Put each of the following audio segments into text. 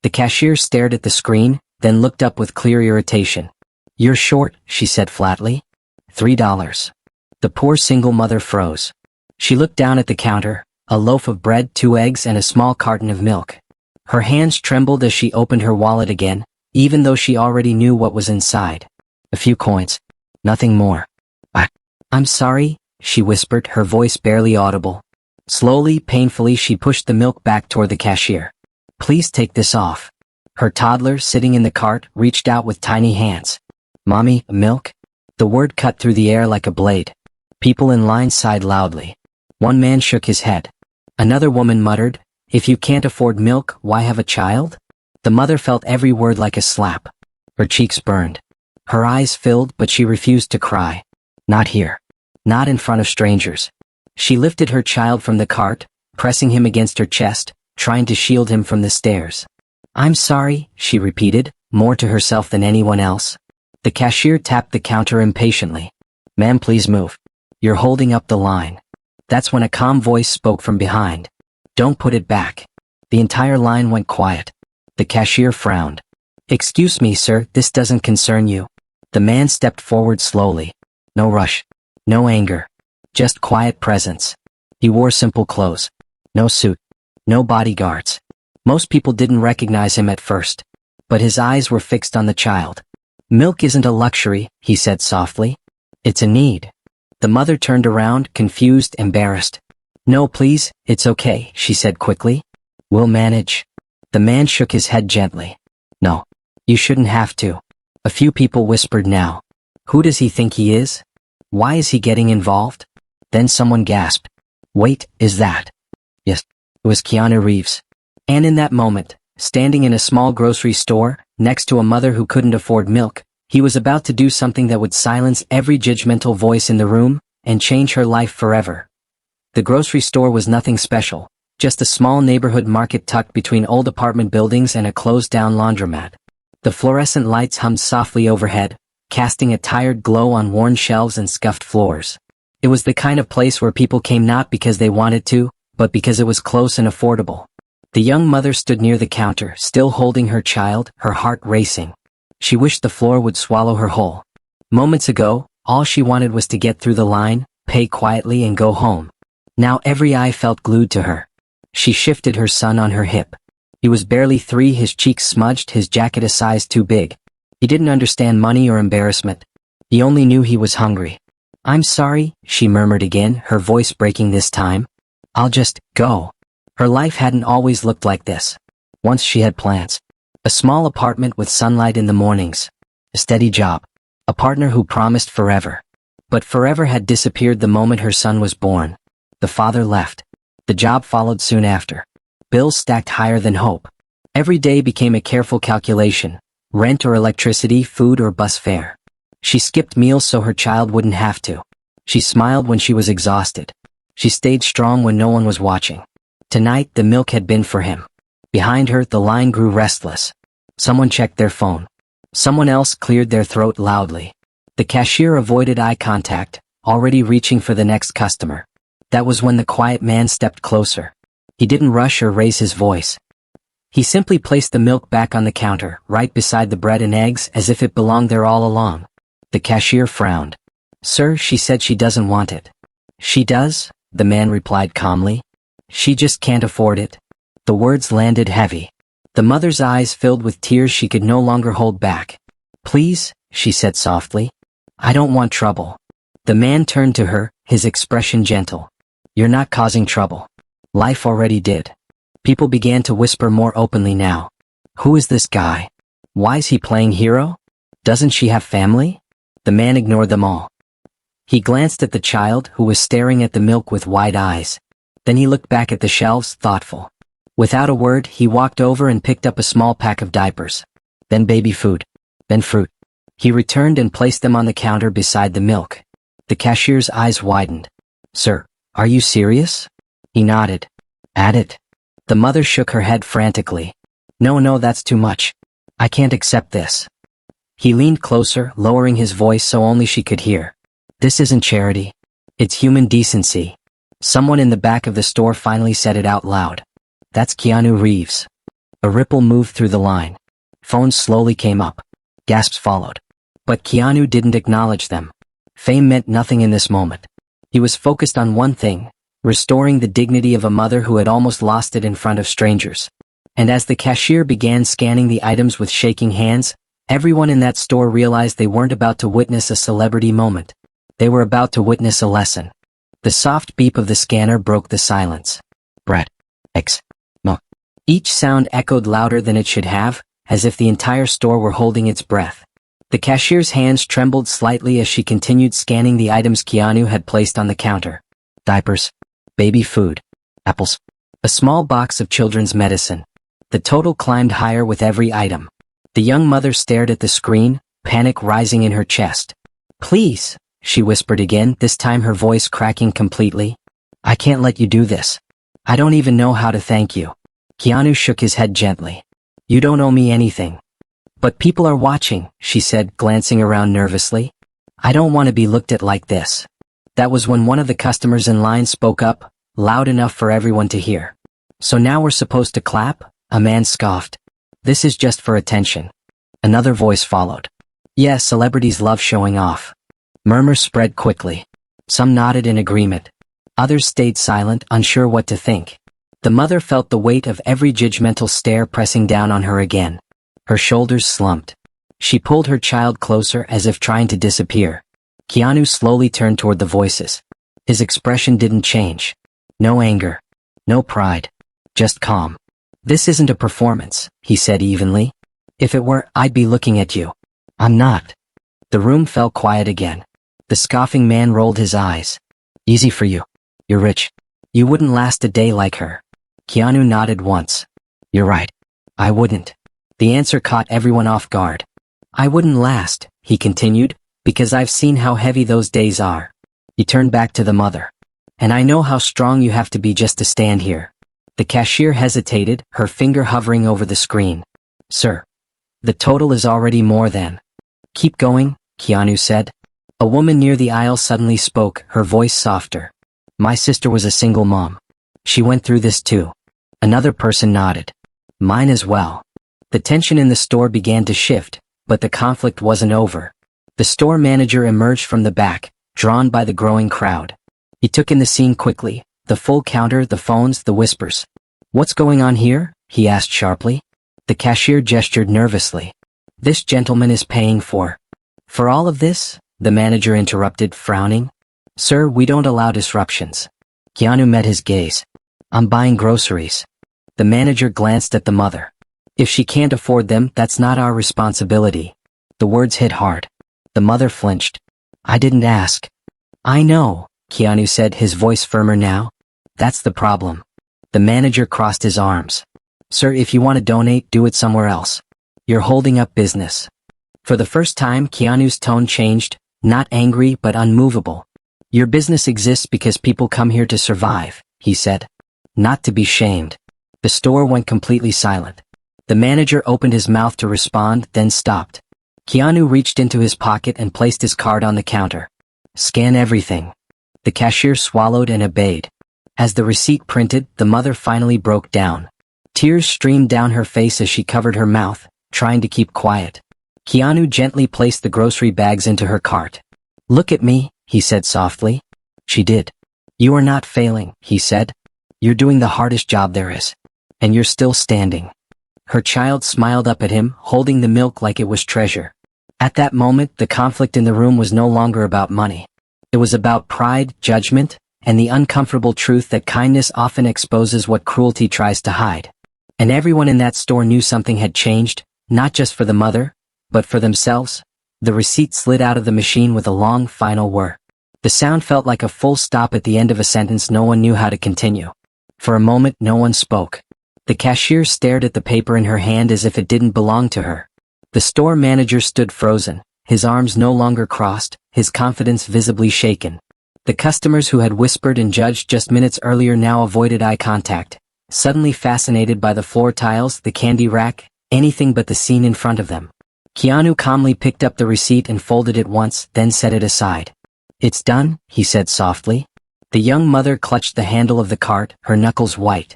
The cashier stared at the screen, then looked up with clear irritation. "You're short," she said flatly. $3. The poor single mother froze. She looked down at the counter, a loaf of bread, 2 eggs, and a small carton of milk. Her hands trembled as she opened her wallet again, even though she already knew what was inside. A few coins. Nothing more. "I'm sorry," she whispered, her voice barely audible. Slowly, painfully, she pushed the milk back toward the cashier. "Please take this off." Her toddler, sitting in the cart, reached out with tiny hands. "Mommy, milk?" The word cut through the air like a blade. People in line sighed loudly. One man shook his head. Another woman muttered, "If you can't afford milk, why have a child?" The mother felt every word like a slap. Her cheeks burned. Her eyes filled, but she refused to cry. Not here. Not in front of strangers. She lifted her child from the cart, pressing him against her chest, trying to shield him from the stares. "I'm sorry," she repeated, more to herself than anyone else. The cashier tapped the counter impatiently. "Ma'am, please move. You're holding up the line." That's when a calm voice spoke from behind. "Don't put it back." The entire line went quiet. The cashier frowned. "Excuse me, sir, this doesn't concern you." The man stepped forward slowly. No rush. No anger. Just quiet presence. He wore simple clothes. No suit. No bodyguards. Most people didn't recognize him at first. But his eyes were fixed on the child. "Milk isn't a luxury," he said softly. "It's a need." The mother turned around, confused, embarrassed. "No, please, it's okay," she said quickly. "We'll manage." The man shook his head gently. "No. You shouldn't have to." A few people whispered now. "Who does he think he is? Why is he getting involved?" Then someone gasped. "Wait, is that?" Yes, it was Keanu Reeves. And in that moment, standing in a small grocery store, next to a mother who couldn't afford milk, he was about to do something that would silence every judgmental voice in the room and change her life forever. The grocery store was nothing special, just a small neighborhood market tucked between old apartment buildings and a closed-down laundromat. The fluorescent lights hummed softly overhead, casting a tired glow on worn shelves and scuffed floors. It was the kind of place where people came not because they wanted to, but because it was close and affordable. The young mother stood near the counter, still holding her child, her heart racing. She wished the floor would swallow her whole. Moments ago, all she wanted was to get through the line, pay quietly, and go home. Now every eye felt glued to her. She shifted her son on her hip. He was barely 3, his cheeks smudged, his jacket a size too big. He didn't understand money or embarrassment. He only knew he was hungry. "I'm sorry," she murmured again, her voice breaking this time. "I'll just go." Her life hadn't always looked like this. Once she had plans. A small apartment with sunlight in the mornings. A steady job. A partner who promised forever. But forever had disappeared the moment her son was born. The father left. The job followed soon after. Bills stacked higher than hope. Every day became a careful calculation. Rent or electricity, food or bus fare. She skipped meals so her child wouldn't have to. She smiled when she was exhausted. She stayed strong when no one was watching. Tonight, the milk had been for him. Behind her, the line grew restless. Someone checked their phone. Someone else cleared their throat loudly. The cashier avoided eye contact, already reaching for the next customer. That was when the quiet man stepped closer. He didn't rush or raise his voice. He simply placed the milk back on the counter, right beside the bread and eggs, as if it belonged there all along. The cashier frowned. "Sir, she said she doesn't want it." "She does," the man replied calmly. "She just can't afford it." The words landed heavy. The mother's eyes filled with tears she could no longer hold back. "Please," she said softly. "I don't want trouble." The man turned to her, his expression gentle. "You're not causing trouble. Life already did." People began to whisper more openly now. "Who is this guy? Why is he playing hero? Doesn't she have family?" The man ignored them all. He glanced at the child, who was staring at the milk with wide eyes. Then he looked back at the shelves, thoughtful. Without a word, he walked over and picked up a small pack of diapers. Then baby food. Then fruit. He returned and placed them on the counter beside the milk. The cashier's eyes widened. "Sir, are you serious?" He nodded. "Add it." The mother shook her head frantically. No, that's too much. I can't accept this." He leaned closer, lowering his voice so only she could hear. "This isn't charity. It's human decency." Someone in the back of the store finally said it out loud. "That's Keanu Reeves." A ripple moved through the line. Phones slowly came up. Gasps followed. But Keanu didn't acknowledge them. Fame meant nothing in this moment. He was focused on one thing: restoring the dignity of a mother who had almost lost it in front of strangers. And as the cashier began scanning the items with shaking hands, everyone in that store realized they weren't about to witness a celebrity moment. They were about to witness a lesson. The soft beep of the scanner broke the silence. Bread. Eggs. Milk. Each sound echoed louder than it should have, as if the entire store were holding its breath. The cashier's hands trembled slightly as she continued scanning the items Keanu had placed on the counter. Diapers. Baby food. Apples. A small box of children's medicine. The total climbed higher with every item. The young mother stared at the screen, panic rising in her chest. "Please," she whispered again, this time her voice cracking completely. "I can't let you do this. I don't even know how to thank you." Keanu shook his head gently. "You don't owe me anything." "But people are watching," she said, glancing around nervously. "I don't want to be looked at like this." That was when one of the customers in line spoke up, loud enough for everyone to hear. "So now we're supposed to clap?" A man scoffed. "This is just for attention." Another voice followed. "Yeah, celebrities love showing off." Murmurs spread quickly. Some nodded in agreement. Others stayed silent, unsure what to think. The mother felt the weight of every judgmental stare pressing down on her again. Her shoulders slumped. She pulled her child closer as if trying to disappear. Keanu slowly turned toward the voices. His expression didn't change. No anger. No pride. Just calm. "This isn't a performance," he said evenly. "If it were, I'd be looking at you. I'm not." The room fell quiet again. The scoffing man rolled his eyes. "Easy for you. You're rich. You wouldn't last a day like her." Keanu nodded once. "You're right. I wouldn't." The answer caught everyone off guard. "I wouldn't last," he continued, "because I've seen how heavy those days are." He turned back to the mother. "And I know how strong you have to be just to stand here." The cashier hesitated, her finger hovering over the screen. "Sir, the total is already more than." "Keep going," Keanu said. A woman near the aisle suddenly spoke, her voice softer. "My sister was a single mom. She went through this too." Another person nodded. "Mine as well." The tension in the store began to shift, but the conflict wasn't over. The store manager emerged from the back, drawn by the growing crowd. He took in the scene quickly, the full counter, the phones, the whispers. "What's going on here?" he asked sharply. The cashier gestured nervously. "This gentleman is paying for." "For all of this?" the manager interrupted, frowning. "Sir, we don't allow disruptions." Keanu met his gaze. "I'm buying groceries." The manager glanced at the mother. "If she can't afford them, that's not our responsibility." The words hit hard. The mother flinched. "I didn't ask." "I know," Keanu said, his voice firmer now. "That's the problem." The manager crossed his arms. "Sir, if you want to donate, do it somewhere else. You're holding up business." For the first time, Keanu's tone changed, not angry but unmovable. "Your business exists because people come here to survive," he said. "Not to be shamed." The store went completely silent. The manager opened his mouth to respond, then stopped. Keanu reached into his pocket and placed his card on the counter. "Scan everything." The cashier swallowed and obeyed. As the receipt printed, the mother finally broke down. Tears streamed down her face as she covered her mouth, trying to keep quiet. Keanu gently placed the grocery bags into her cart. "Look at me," he said softly. She did. "You are not failing," he said. "You're doing the hardest job there is. And you're still standing." Her child smiled up at him, holding the milk like it was treasure. At that moment, the conflict in the room was no longer about money. It was about pride, judgment, and the uncomfortable truth that kindness often exposes what cruelty tries to hide. And everyone in that store knew something had changed, not just for the mother, but for themselves. The receipt slid out of the machine with a long, final whir. The sound felt like a full stop at the end of a sentence no one knew how to continue. For a moment, no one spoke. The cashier stared at the paper in her hand as if it didn't belong to her. The store manager stood frozen, his arms no longer crossed, his confidence visibly shaken. The customers who had whispered and judged just minutes earlier now avoided eye contact, suddenly fascinated by the floor tiles, the candy rack, anything but the scene in front of them. Keanu calmly picked up the receipt and folded it once, then set it aside. "It's done," he said softly. The young mother clutched the handle of the cart, her knuckles white.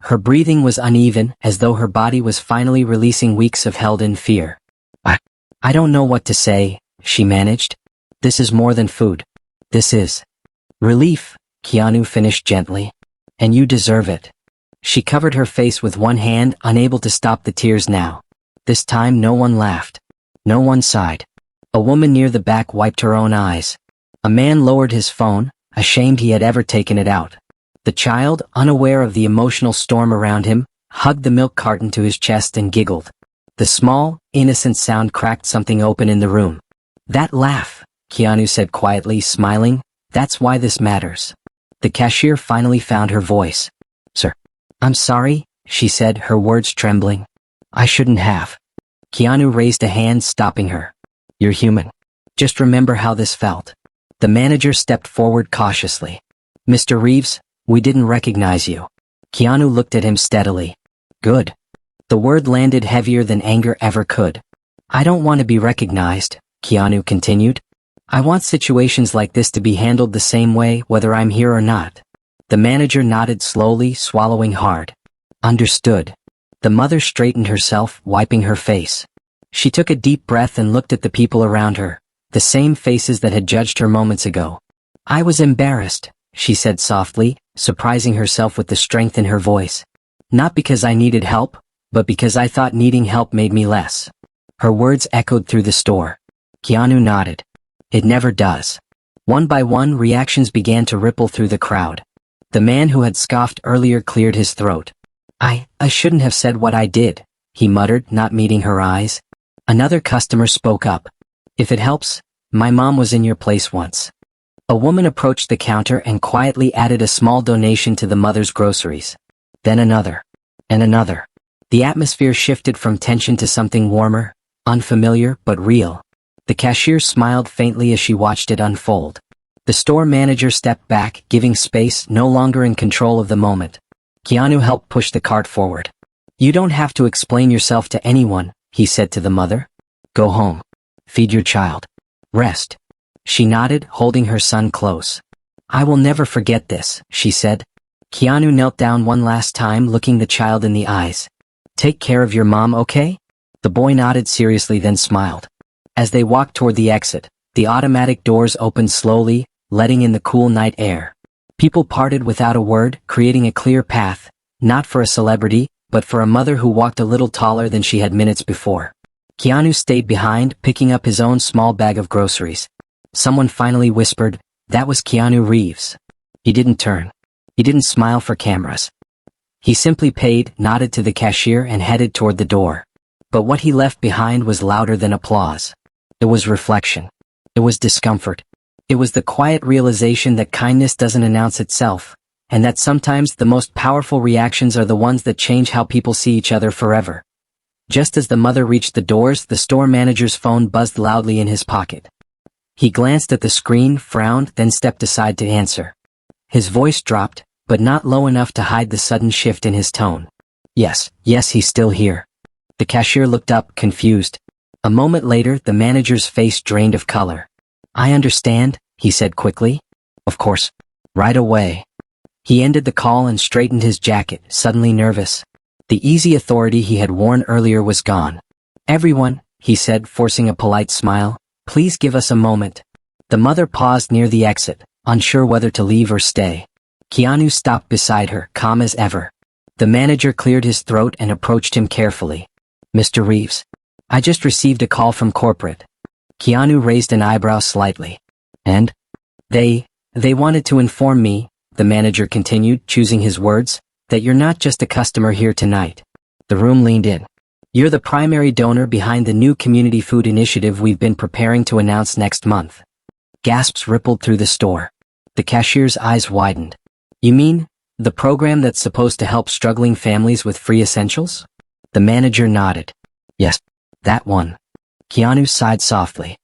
Her breathing was uneven, as though her body was finally releasing weeks of held-in fear. I don't know what to say, she managed. This is more than food. This is relief, Keanu finished gently. And you deserve it. She covered her face with one hand, unable to stop the tears now. This time no one laughed. No one sighed. A woman near the back wiped her own eyes. A man lowered his phone, ashamed he had ever taken it out. The child, unaware of the emotional storm around him, hugged the milk carton to his chest and giggled. The small, innocent sound cracked something open in the room. That laugh, Keanu said quietly, smiling, that's why this matters. The cashier finally found her voice. Sir. I'm sorry, she said, her words trembling. I shouldn't have. Keanu raised a hand, stopping her. You're human. Just remember how this felt. The manager stepped forward cautiously. Mr. Reeves, we didn't recognize you. Keanu looked at him steadily. Good. The word landed heavier than anger ever could. I don't want to be recognized, Keanu continued. I want situations like this to be handled the same way, whether I'm here or not. The manager nodded slowly, swallowing hard. Understood. The mother straightened herself, wiping her face. She took a deep breath and looked at the people around her, the same faces that had judged her moments ago. I was embarrassed, she said softly, surprising herself with the strength in her voice. Not because I needed help, but because I thought needing help made me less. Her words echoed through the store. Keanu nodded. It never does. One by one, reactions began to ripple through the crowd. The man who had scoffed earlier cleared his throat. I shouldn't have said what I did, he muttered, not meeting her eyes. Another customer spoke up. If it helps, my mom was in your place once. A woman approached the counter and quietly added a small donation to the mother's groceries. Then another. And another. The atmosphere shifted from tension to something warmer, unfamiliar, but real. The cashier smiled faintly as she watched it unfold. The store manager stepped back, giving space, no longer in control of the moment. Keanu helped push the cart forward. You don't have to explain yourself to anyone, he said to the mother. Go home. Feed your child. Rest. She nodded, holding her son close. I will never forget this, she said. Keanu knelt down one last time, looking the child in the eyes. Take care of your mom, okay? The boy nodded seriously, then smiled. As they walked toward the exit, the automatic doors opened slowly, letting in the cool night air. People parted without a word, creating a clear path, not for a celebrity, but for a mother who walked a little taller than she had minutes before. Keanu stayed behind, picking up his own small bag of groceries. Someone finally whispered, that was Keanu Reeves. He didn't turn. He didn't smile for cameras. He simply paid, nodded to the cashier, and headed toward the door. But what he left behind was louder than applause. It was reflection. It was discomfort. It was the quiet realization that kindness doesn't announce itself, and that sometimes the most powerful reactions are the ones that change how people see each other forever. Just as the mother reached the doors, the store manager's phone buzzed loudly in his pocket. He glanced at the screen, frowned, then stepped aside to answer. His voice dropped, but not low enough to hide the sudden shift in his tone. Yes, he's still here. The cashier looked up, confused. A moment later, the manager's face drained of color. I understand, he said quickly. Of course. Right away. He ended the call and straightened his jacket, suddenly nervous. The easy authority he had worn earlier was gone. Everyone, he said, forcing a polite smile, please give us a moment. The mother paused near the exit, unsure whether to leave or stay. Keanu stopped beside her, calm as ever. The manager cleared his throat and approached him carefully. Mr. Reeves. I just received a call from corporate. Keanu raised an eyebrow slightly. And? They wanted to inform me, the manager continued, choosing his words, that you're not just a customer here tonight. The room leaned in. You're the primary donor behind the new community food initiative we've been preparing to announce next month. Gasps rippled through the store. The cashier's eyes widened. You mean, the program that's supposed to help struggling families with free essentials? The manager nodded. Yes, that one. Keanu sighed softly.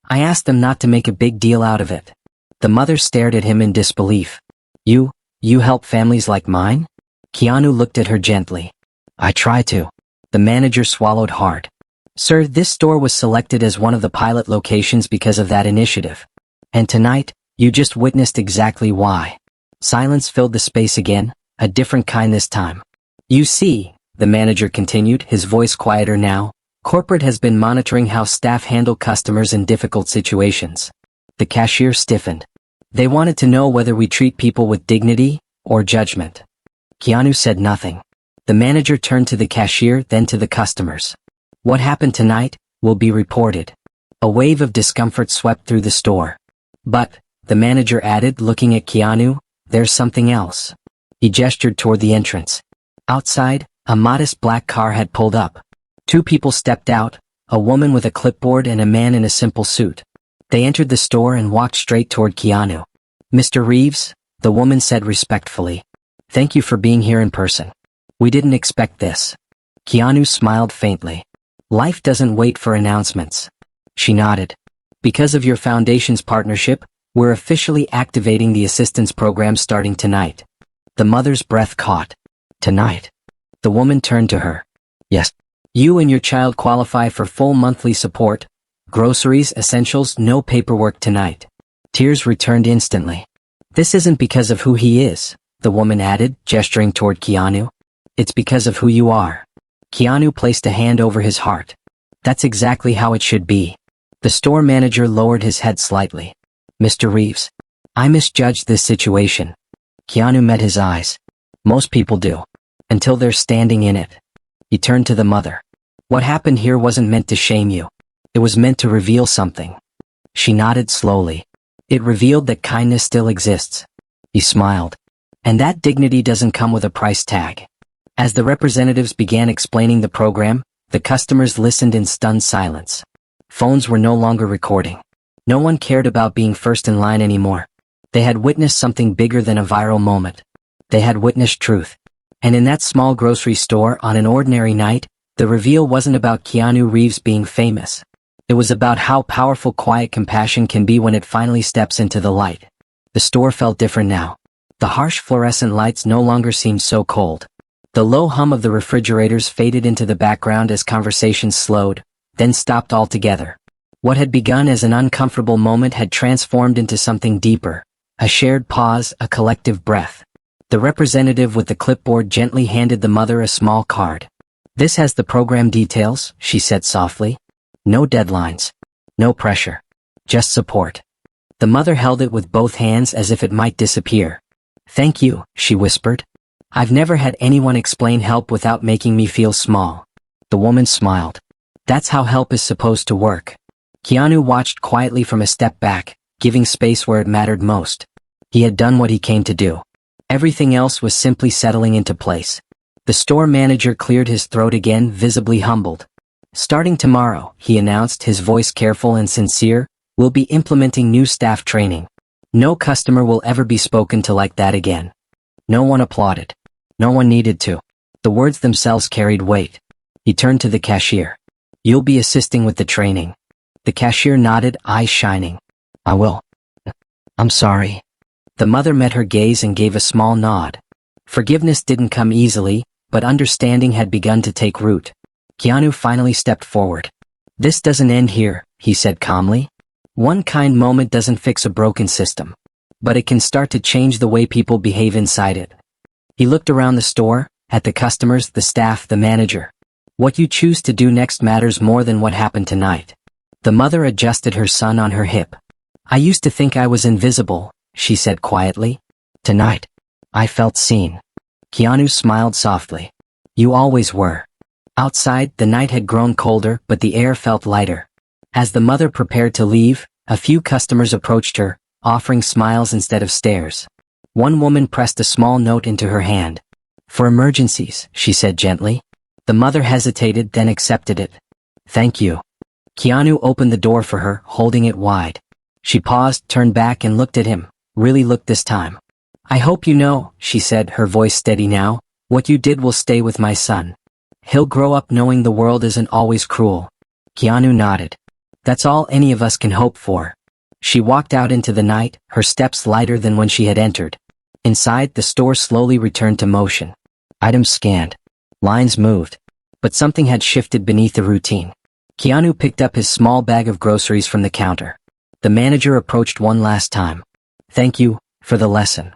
I asked them not to make a big deal out of it. The mother stared at him in disbelief. You help families like mine? Keanu looked at her gently. I try to. The manager swallowed hard. Sir, this store was selected as one of the pilot locations because of that initiative. And tonight, you just witnessed exactly why. Silence filled the space again, a different kind this time. You see, the manager continued, his voice quieter now, corporate has been monitoring how staff handle customers in difficult situations. The cashier stiffened. They wanted to know whether we treat people with dignity or judgment. Keanu said nothing. The manager turned to the cashier, then to the customers. What happened tonight will be reported. A wave of discomfort swept through the store. But, the manager added, looking at Keanu, there's something else. He gestured toward the entrance. Outside, a modest black car had pulled up. Two people stepped out, a woman with a clipboard and a man in a simple suit. They entered the store and walked straight toward Keanu. Mr. Reeves, the woman said respectfully. Thank you for being here in person. We didn't expect this. Keanu smiled faintly. Life doesn't wait for announcements. She nodded. Because of your foundation's partnership, we're officially activating the assistance program starting tonight. The mother's breath caught. Tonight. The woman turned to her. Yes. You and your child qualify for full monthly support. Groceries, essentials, no paperwork tonight. Tears returned instantly. This isn't because of who he is, the woman added, gesturing toward Keanu. It's because of who you are. Keanu placed a hand over his heart. That's exactly how it should be. The store manager lowered his head slightly. Mr. Reeves, I misjudged this situation. Keanu met his eyes. Most people do. Until they're standing in it. He turned to the mother. What happened here wasn't meant to shame you. It was meant to reveal something. She nodded slowly. It revealed that kindness still exists. He smiled. And that dignity doesn't come with a price tag. As the representatives began explaining the program, the customers listened in stunned silence. Phones were no longer recording. No one cared about being first in line anymore. They had witnessed something bigger than a viral moment. They had witnessed truth. And in that small grocery store on an ordinary night, the reveal wasn't about Keanu Reeves being famous. It was about how powerful quiet compassion can be when it finally steps into the light. The store felt different now. The harsh fluorescent lights no longer seemed so cold. The low hum of the refrigerators faded into the background as conversations slowed, then stopped altogether. What had begun as an uncomfortable moment had transformed into something deeper. A shared pause, a collective breath. The representative with the clipboard gently handed the mother a small card. This has the program details, she said softly. No deadlines. No pressure. Just support. The mother held it with both hands as if it might disappear. Thank you, she whispered. I've never had anyone explain help without making me feel small. The woman smiled. That's how help is supposed to work. Keanu watched quietly from a step back, giving space where it mattered most. He had done what he came to do. Everything else was simply settling into place. The store manager cleared his throat again, visibly humbled. Starting tomorrow, he announced, his voice careful and sincere, we'll be implementing new staff training. No customer will ever be spoken to like that again. No one applauded. No one needed to. The words themselves carried weight. He turned to the cashier. You'll be assisting with the training. The cashier nodded, eyes shining. I will. I'm sorry. The mother met her gaze and gave a small nod. Forgiveness didn't come easily, but understanding had begun to take root. Keanu finally stepped forward. This doesn't end here, he said calmly. One kind moment doesn't fix a broken system. But it can start to change the way people behave inside it. He looked around the store, at the customers, the staff, the manager. What you choose to do next matters more than what happened tonight. The mother adjusted her son on her hip. I used to think I was invisible, she said quietly. Tonight, I felt seen. Keanu smiled softly. You always were. Outside, the night had grown colder, but the air felt lighter. As the mother prepared to leave, a few customers approached her, offering smiles instead of stares. One woman pressed a small note into her hand. For emergencies, she said gently. The mother hesitated, then accepted it. Thank you. Keanu opened the door for her, holding it wide. She paused, turned back and looked at him, really looked this time. I hope you know, she said, her voice steady now, what you did will stay with my son. He'll grow up knowing the world isn't always cruel. Keanu nodded. That's all any of us can hope for. She walked out into the night, her steps lighter than when she had entered. Inside, the store slowly returned to motion. Items scanned. Lines moved. But something had shifted beneath the routine. Keanu picked up his small bag of groceries from the counter. The manager approached one last time. Thank you, for the lesson.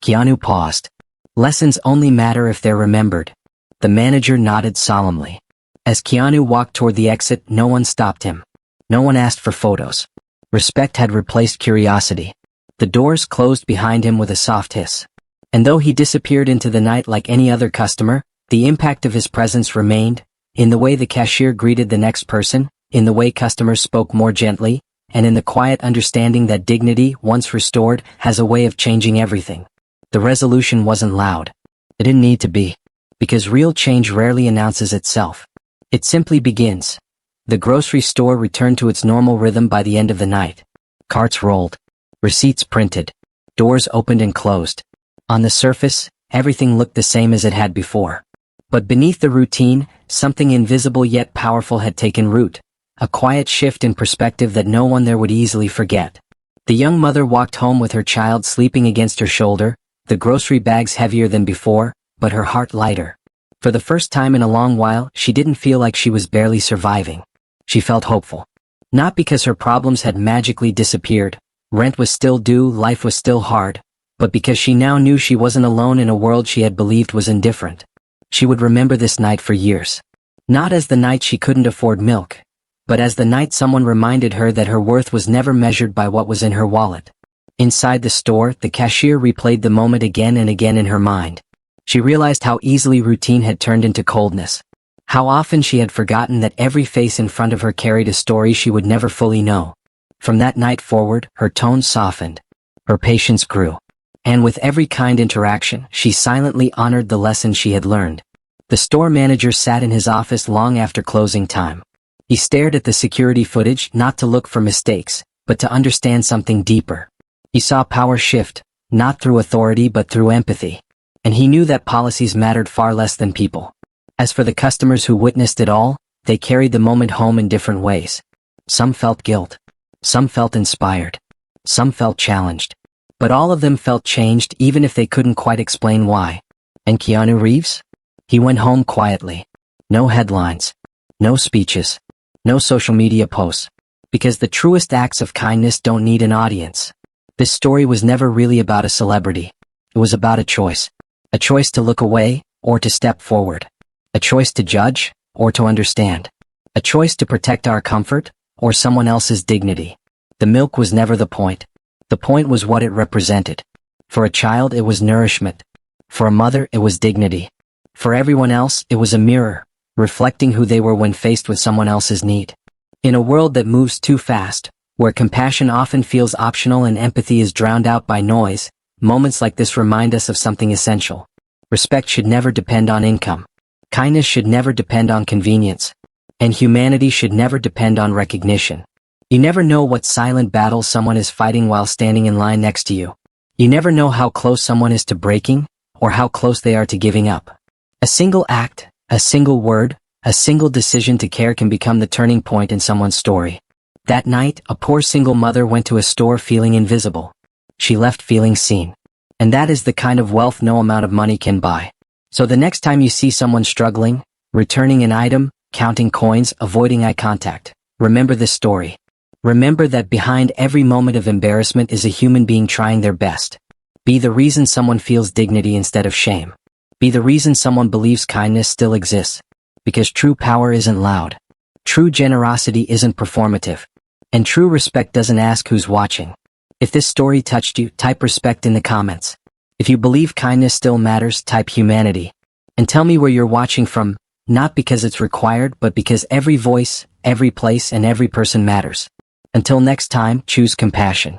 Keanu paused. Lessons only matter if they're remembered. The manager nodded solemnly. As Keanu walked toward the exit, no one stopped him. No one asked for photos. Respect had replaced curiosity. The doors closed behind him with a soft hiss. And though he disappeared into the night like any other customer, the impact of his presence remained, in the way the cashier greeted the next person, in the way customers spoke more gently, and in the quiet understanding that dignity, once restored, has a way of changing everything. The resolution wasn't loud. It didn't need to be. Because real change rarely announces itself. It simply begins. The grocery store returned to its normal rhythm by the end of the night. Carts rolled. Receipts printed. Doors opened and closed. On the surface, everything looked the same as it had before. But beneath the routine, something invisible yet powerful had taken root. A quiet shift in perspective that no one there would easily forget. The young mother walked home with her child sleeping against her shoulder, the grocery bags heavier than before, but her heart lighter. For the first time in a long while, she didn't feel like she was barely surviving. She felt hopeful. Not because her problems had magically disappeared, rent was still due, life was still hard, but because she now knew she wasn't alone in a world she had believed was indifferent. She would remember this night for years. Not as the night she couldn't afford milk, but as the night someone reminded her that her worth was never measured by what was in her wallet. Inside the store, the cashier replayed the moment again and again in her mind. She realized how easily routine had turned into coldness. How often she had forgotten that every face in front of her carried a story she would never fully know. From that night forward, her tone softened. Her patience grew. And with every kind interaction, she silently honored the lesson she had learned. The store manager sat in his office long after closing time. He stared at the security footage not to look for mistakes, but to understand something deeper. He saw power shift, not through authority but through empathy. And he knew that policies mattered far less than people. As for the customers who witnessed it all, they carried the moment home in different ways. Some felt guilt. Some felt inspired. Some felt challenged. But all of them felt changed even if they couldn't quite explain why. And Keanu Reeves? He went home quietly. No headlines. No speeches. No social media posts. Because the truest acts of kindness don't need an audience. This story was never really about a celebrity. It was about a choice. A choice to look away, or to step forward. A choice to judge, or to understand. A choice to protect our comfort, or someone else's dignity. The milk was never the point. The point was what it represented. For a child, it was nourishment. For a mother, it was dignity. For everyone else, it was a mirror, reflecting who they were when faced with someone else's need. In a world that moves too fast, where compassion often feels optional and empathy is drowned out by noise, moments like this remind us of something essential. Respect should never depend on income. Kindness should never depend on convenience. And humanity should never depend on recognition. You never know what silent battle someone is fighting while standing in line next to you. You never know how close someone is to breaking, or how close they are to giving up. A single act, a single word, a single decision to care can become the turning point in someone's story. That night, a poor single mother went to a store feeling invisible. She left feeling seen. And that is the kind of wealth no amount of money can buy. So the next time you see someone struggling, returning an item, counting coins, avoiding eye contact, remember this story. Remember that behind every moment of embarrassment is a human being trying their best. Be the reason someone feels dignity instead of shame. Be the reason someone believes kindness still exists. Because true power isn't loud. True generosity isn't performative. And true respect doesn't ask who's watching. If this story touched you, type respect in the comments. If you believe kindness still matters, type humanity. And tell me where you're watching from, not because it's required, but because every voice, every place, and every person matters. Until next time, choose compassion.